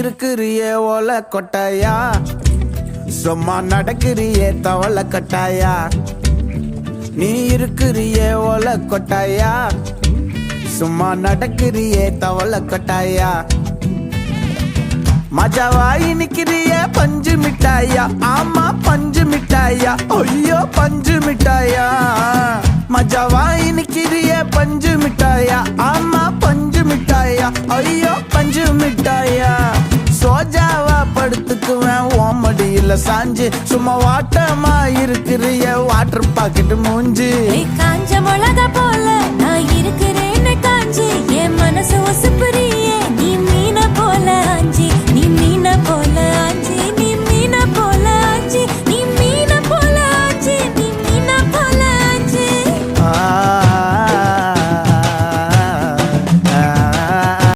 இருக்கிறியே ஓல கொட்டாயா, சும்மா நடக்கிறியே தவள கட்டாயா. நீ இருக்கிறியே ஓல கொட்டாயா, சும்மா நடக்கிறியே தவள கட்டாயா. மஜாவாயி நிக்கிறிய பஞ்சு மிட்டாயா, ஆமா பஞ்சு மிட்டாயா, ஐயோ பஞ்சு மிட்டாயா. மஜாவாயி நிக்கிறிய பஞ்சு மிட்டாயா, ஆமா பஞ்சு மிட்டாயா, ஐயோ பஞ்சு மிட்டாயா. சோஜாவா படுத்துக்குவேன் ஓமடியில சாஞ்சு, சும்மா வாட்டமா இருக்கிறிய வாட்டர் பாக்கெட் மூஞ்சி. காஞ்ச மிளகா போல நான் இருக்கிறேன்னு காஞ்சி, என் மனசு ஒசுப்புறி